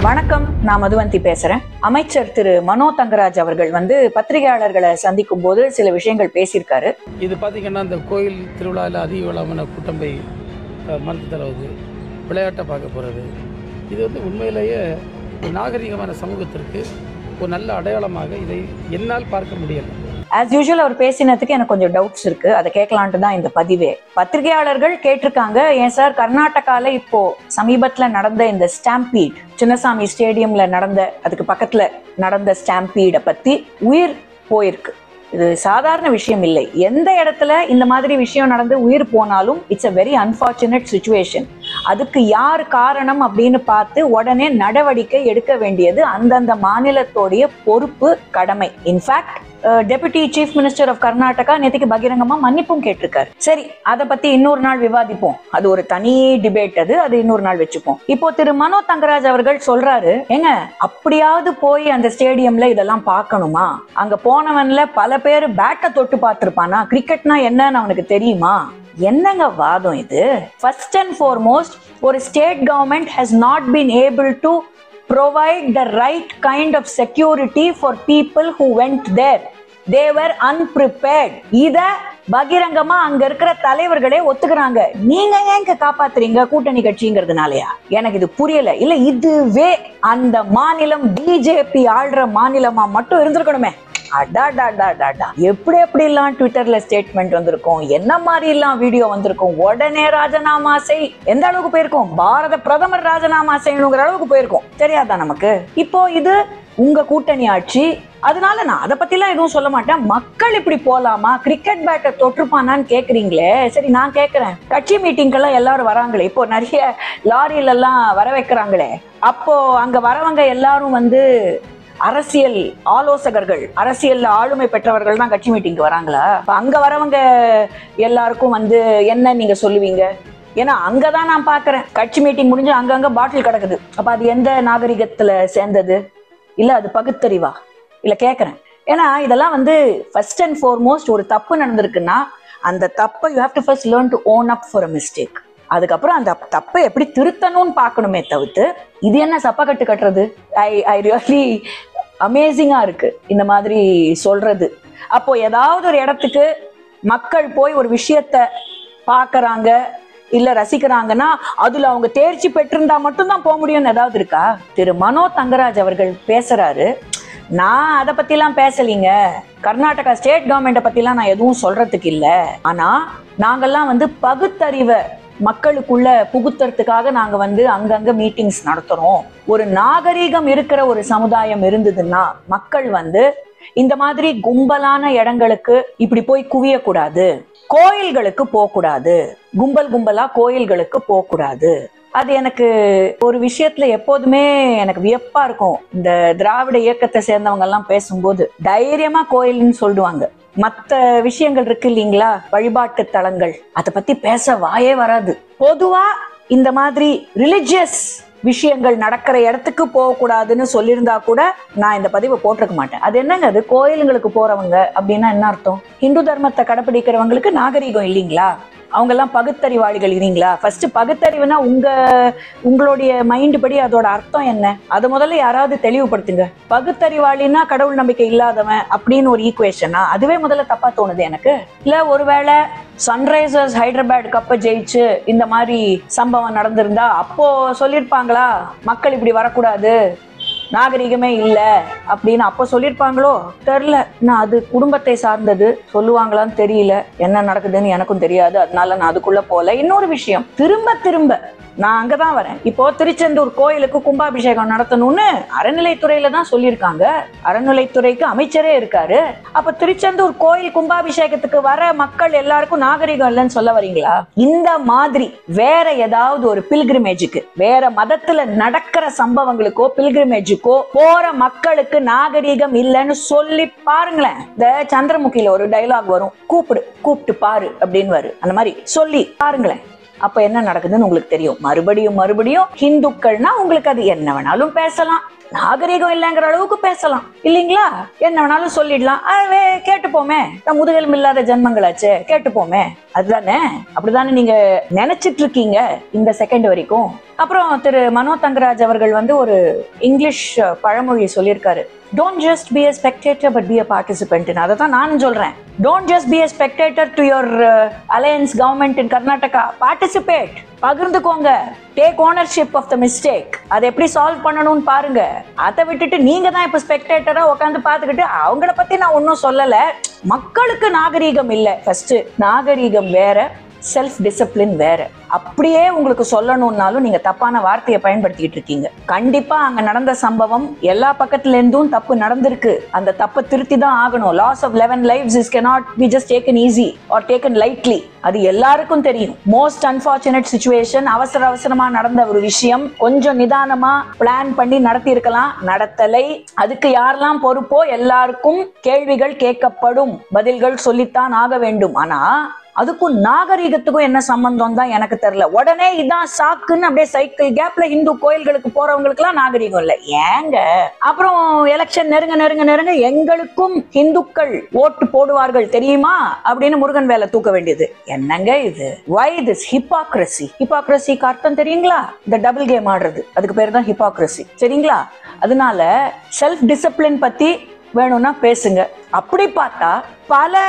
வணக்கம், நான் மதுவந்தி பேசுறேன். அமைச்சர் திரு மனோ தங்கராஜ் அவர்கள் பத்திரிகையாளர்களை சந்திக்கும் போது சில விஷயங்கள் பேசியிருக்காரு. இது பார்த்தீங்கன்னா இந்த கோயில் திருவிழாவில் அதிக விழாமான கூட்டம் போய் மருந்து தருவது, விளையாட்டை பார்க்க போகிறது, இது உண்மையிலேயே நாகரிகமான சமூகத்திற்கு ஒரு நல்ல அடையாளமாக இதை என்னால் பார்க்க முடியலை. ஆஸ் யூஷுவல் அவர் பேசினதுக்கு எனக்கு கொஞ்சம் டவுட்ஸ் இருக்கு, அதை கேட்கலான்ட்டு தான் இந்த பதிவே. பத்திரிகையாளர்கள் கேட்டிருக்காங்க, ஏன் சார் கர்நாடகால இப்போ சமீபத்துல நடந்த இந்த ஸ்டாம்பீட், சின்னசாமி ஸ்டேடியம்ல நடந்த, அதுக்கு பக்கத்துல நடந்த ஸ்டாம்பீடை பத்தி உயிர் போயிருக்கு. இது சாதாரண விஷயம் இல்லை. எந்த இடத்துல இந்த மாதிரி விஷயம் நடந்து உயிர் போனாலும் it's a very unfortunate situation. அதுக்கு யார் காரணம் அப்படின்னு பார்த்து உடனே நடவடிக்கை எடுக்க வேண்டியது அந்தந்த மாநிலத்தோடைய பொறுப்பு, கடமை. In fact deputy chief minister of Karnataka நேற்றுக்கு பகிரங்கமா மன்னிப்பும் கேட்டிருக்காரு. சரி, அதை பத்தி இன்னொரு நாள் விவாதிப்போம். அது ஒரு தனி டிபேட், அது இன்னொரு நாள் வச்சுப்போம். இப்போ திரு மனோ தங்கராஜ் அவர்கள் சொல்றாரு, ஏங்க அப்படியாவது போய் அந்த ஸ்டேடியம்ல இதெல்லாம் பார்க்கணுமா? அங்க போனவன்ல பல பேர் பேட்டை தொட்டு பார்த்திருப்பானா? கிரிக்கெட்னா என்னன்னு அவனுக்கு தெரியுமா? என்னங்க வாதம் இது? ஃபர்ஸ்ட் அண்ட் ஃபார்மோஸ்ட், ஒரு state government has not been able to provide the right kind of security for people who went there. They were unprepared. இத பகிரங்கமா அங்க இருக்கிற தலைவர்களே ஒத்துக்கிறாங்க. நீங்க ஏங்க காப்பாத்துறீங்க கூட்டணி கட்சிங்கிறதுனாலயா? எனக்கு இது புரியல. இல்ல இதுவே அந்த மாநிலம் பிஜேபி ஆள்ற மாநிலமா மட்டும் இருந்திருக்கணுமே. எப்படி எல்லாம் ட்விட்டர்ல ஸ்டேட்மெண்ட் வந்திருக்கும், என்ன மாதிரி எல்லாம் வீடியோ வந்திருக்கும், உடனே ராஜினாமா செய், எந்த அளவுக்கு போயிருக்கும், பாரத பிரதமர் ராஜினாமா செய்யணுங்கிற அளவுக்கு போயிருக்கும். தெரியாதா நமக்கு? இப்போ இது உங்க கூட்டணி ஆட்சி, அதனால நான் அதை பத்தி எல்லாம் எதுவும் சொல்ல மாட்டேன். மக்கள் இப்படி போலாமா? கிரிக்கெட் பேட்டை தொற்றுப்பானான்னு கேக்குறீங்களே. சரி, நான் கேக்குறேன், கட்சி மீட்டிங்கெல்லாம் எல்லாரும் வராங்களே, இப்போ நிறைய லாரியில எல்லாம் வர வைக்கிறாங்களே, அப்போ அங்க வரவங்க எல்லாரும் அரசியல் ஆலோசகர்கள், அரசியல் ஆளுமை பெற்றவர்கள் தான் கட்சி மீட்டிங்கு வராங்களா? அங்க வரவங்க எல்லாருக்கும் என்ன நீங்க சொல்லுவீங்க? ஏன்னா அங்கதான் நான் பாக்குறேன், கட்சி மீட்டிங் முடிஞ்சு அங்கங்க பாட்டில் கிடக்குது. அப்ப அது எந்த நாகரிகத்துல சேர்ந்தது? இல்ல அது பகுத்தறிவா? இல்ல கேக்குறேன். ஏன்னா இதெல்லாம் ஃபர்ஸ்ட் அண்ட் ஃபார்மோஸ்ட் ஒரு தப்பு நடந்திருக்குன்னா அந்த தப்பை you have to first learn to own up for a mistake. அதுக்கப்புறம் அந்த தப்பை எப்படி திருத்தணும்னு பார்க்கணுமே தவிர்த்து இது என்ன சப்பக்கட்டு கட்டுறது? ஐ ரியலி அமேசிங்கா இருக்கு இந்த மாதிரி சொல்றது. அப்போ ஏதாவது ஒரு இடத்துக்கு மக்கள் போய் ஒரு விஷயத்த பார்க்கறாங்க இல்ல ரசிக்கிறாங்கன்னா அதுல அவங்க தேர்ச்சி பெற்றிருந்தா மட்டும்தான் போக முடியும்னு ஏதாவது இருக்கா? திரு மனோ தங்கராஜ் அவர்கள் பேசுறாரு, நான் அதை பத்திலாம் பேசலீங்க, கர்நாடகா ஸ்டேட் கவர்மெண்ட்டை பத்திலாம் நான் எதுவும் சொல்றதுக்கு இல்ல, ஆனா நாங்கெல்லாம் பகுத்தறிவை மக்களுக்குள்ள புகுத்துறதுக்காக நாங்க அங்கங்க மீட்டிங்ஸ் நடத்துறோம். ஒரு நாகரீகம் இருக்கிற ஒரு சமுதாயம் இருந்ததுன்னா மக்கள் இந்த மாதிரி கும்பலான இடங்களுக்கு இப்படி போய் குவிய கூடாது, கோயில்களுக்கு போக கூடாது, கும்பலா கோயில்களுக்கு போக கூடாது. அது எனக்கு ஒரு விஷயத்துல எப்போதுமே எனக்கு வியப்பா இருக்கும். இந்த திராவிட இயக்கத்தை சேர்ந்தவங்க எல்லாம் பேசும்போது தைரியமா கோயில்னு சொல்லுவாங்க. மற்ற விஷயங்கள் இருக்கு இல்லைங்களா, வழிபாட்டு தலங்கள், அதை பத்தி பேச வாயே வராது. பொதுவா இந்த மாதிரி ரிலிஜியஸ் விஷயங்கள் நடக்கிற இடத்துக்கு போகக்கூடாதுன்னு சொல்லியிருந்தா கூட நான் இந்த பதிவை போட்டிருக்க மாட்டேன். அது என்னங்க, அது கோயிலுங்களுக்கு போறவங்க அப்படின்னா என்ன அர்த்தம்? இந்து தர்மத்தை கடைபிடிக்கிறவங்களுக்கு நாகரீகம் இல்லைங்களா? அவங்க எல்லாம் பகுத்தறிவாளிகள் இல்லைங்களா? ஃபர்ஸ்ட் பகுத்தறிவுனா உங்களுடைய மைண்ட் படி அதோட அர்த்தம் என்ன? அதை முதல்ல யாராவது தெளிவுபடுத்துங்க. பகுத்தறிவாளினா கடவுள் நம்பிக்கை இல்லாதவன் அப்படின்னு ஒரு ஈக்குவேஷனா? அதுவே முதல்ல தப்பா தோணுது எனக்கு. இல்ல ஒருவேளை சன்ரைசர்ஸ் ஹைதராபாத் கப்பை ஜெயிச்சு இந்த மாதிரி சம்பவம் நடந்திருந்தா அப்போ சொல்லியிருப்பாங்களா, மக்கள் இப்படி வரக்கூடாது, நாகரிகமே இல்ல அப்படின்னு அப்ப சொல்லியிருப்பாங்களோ தெரியல. நான் அது குடும்பத்தை சார்ந்தது, சொல்லுவாங்களான்னு தெரியல, என்ன நடக்குதுன்னு எனக்கும் தெரியாது, அதனால நான் அதுக்குள்ள போல. இன்னொரு விஷயம், திரும்ப நான் அங்கதான் வரேன். இப்போ திருச்செந்தூர் கோயிலுக்கு கும்பாபிஷேகம் நடத்தணும்னு அறநிலைத்துறையில தான் சொல்லியிருக்காங்க. அறநிலைத்துறைக்கு அமைச்சரே இருக்காரு. அப்ப திருச்செந்தூர் கோயில் கும்பாபிஷேகத்துக்கு வர மக்கள் எல்லாருக்கும் நாகரிகம் இல்லைன்னு சொல்ல வரீங்களா? இந்த மாதிரி வேற ஏதாவது ஒரு பில்கிரிமேஜுக்கு, வேற மதத்துல நடக்கிற சம்பவங்களுக்கோ பில்கிரிமேஜுக்கோ போற மக்களுக்கு நாகரிகம் இல்லைன்னு சொல்லி பாருங்களேன். இந்த சந்திரமுகில ஒரு டைலாக் வரும், கூப்பிட்டு பாரு அப்படின்னு வரு, அந்த மாதிரி சொல்லி பாருங்களேன். அப்ப என்ன நடக்குதுன்னு உங்களுக்கு தெரியும். மறுபடியும் ஹிந்துக்கள்னா உங்களுக்கு அது என்ன வேணாலும் பேசலாம், நாகரிகம் இல்லைங்கிற அளவுக்கு பேசலாம் இல்லைங்களா? என்ன வேணாலும் சொல்லிடலாம். கேட்டுப்போமே, முதுகெலும்பு இல்லாத ஜென்மங்களாச்சே, கேட்டுப்போமே. அதுதானே? அப்படிதானே நீங்க நினைச்சிட்டு இருக்கீங்க இந்த செகண்ட் வரைக்கும். அப்புறம் திரு மனோ தங்கராஜ் அவர்கள் வந்து ஒரு இங்கிலீஷ் பழமொழி சொல்லியிருக்காரு, don't just be a spectator but be a participant. அதை தான் நானும் சொல்றேன். don't just be a spectator to your alliance government in Karnataka. participate, பகிர்ந்துக்கோங்க, take ownership of the mistake. அதை எப்படி சால்வ் பண்ணணும்னு பாருங்க. அதை விட்டுட்டு நீங்க தான் இப்ப ஸ்பெக்டேட்டரா உட்காந்து பார்த்துக்கிட்டு அவங்கள பத்தி நான் ஒன்னும் சொல்லல. மக்களுக்கு நாகரீகம் இல்லை. ஃபர்ஸ்ட் நாகரீகம் வேற, செல்ஃப் டிசிப்ளின் வேற. அப்படியே உங்களுக்கு சொல்லணும்னாலும் நீங்க தப்பான வார்த்தையை பயன்படுத்திட்டு இருக்கீங்க. கண்டிப்பா அங்க நடந்த சம்பவம் எல்லா பக்கத்துல இருந்தும் தப்பு நடந்திருக்கு. அந்த தப்பை திருத்தி தான் ஆகணும். Loss of 11 lives is cannot be just taken easy or taken lightly. அது எல்லாருக்கும் தெரியும். மோஸ்ட் அன்பார்ச்சுனேட் சிச்சுவேஷன், அவசரமா நடந்த ஒரு விஷயம். கொஞ்சம் நிதானமா பிளான் பண்ணி நடத்தி இருக்கலாம், நடத்தலை. அதுக்கு யாரெல்லாம் பொறுப்போ எல்லாருக்கும் கேள்விகள் கேட்கப்படும், பதில்கள் சொல்லித்தான் ஆக வேண்டும். ஆனா அதுக்கும் நாகரீகத்துக்கும் என்ன சம்பந்தம் தான் எனக்கு தெரியல. உடனே இதான் சாக்குன்னு அப்படியே சைக்கிள் கேப்ல இந்து கோயில்களுக்கு போறவங்களுக்கு எல்லாம் நாகரீகம் இல்லை ஏங்க? அப்புறம் எலெக்ஷன் நெருங்க எங்களுக்கும் இந்துக்கள் ஓட்டு போடுவார்கள் தெரியுமா அப்படின்னு முருகன் வேலை தூக்க வேண்டியது என்னங்க இது? why this hypocrisy? ஹிப்பாக்ரசிக்கு அர்த்தம் தெரியுங்களா? இந்த டபுள் கேம் ஆடுறது, அதுக்கு பேர் தான் ஹிப்பாக்ரசி. சரிங்களா? அதனால செல்ஃப் டிசிப்ளின் பத்தி வேணும்னா பேசுங்க. அப்படி பார்த்தா பல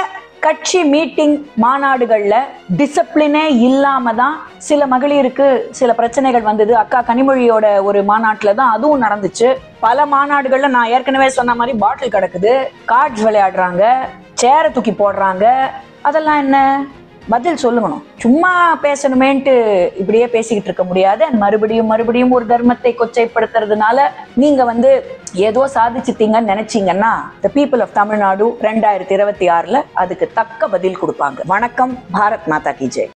கட்சி மீட்டிங் மாநாடுகள்ல டிசிப்ளினே இல்லாம தான் சில மகளிருக்கு சில பிரச்சனைகள் வந்தது. அக்கா கனிமொழியோட ஒரு மாநாட்டுல தான் அதுவும் நடந்துச்சு. பல மாநாடுகள்ல நான் ஏற்கனவே சொன்ன மாதிரி பாட்டில் கிடக்குது, கார்ட்ஸ் விளையாடுறாங்க, சேரை தூக்கி போடுறாங்க. அதெல்லாம் என்ன? பதில் சொல்லணும். சும்மா பேசணுமேன்ட்டு இப்படியே பேசிக்கிட்டு இருக்க முடியாது. மறுபடியும் ஒரு தர்மத்தை கொச்சைப்படுத்துறதுனால நீங்க வந்து ஏதோ சாதிச்சுட்டீங்கன்னு நினைச்சீங்கன்னா the people of தமிழ்நாடு 2026 அதுக்கு தக்க பதில் கொடுப்பாங்க. வணக்கம். பாரத் மாதா கி ஜெய்.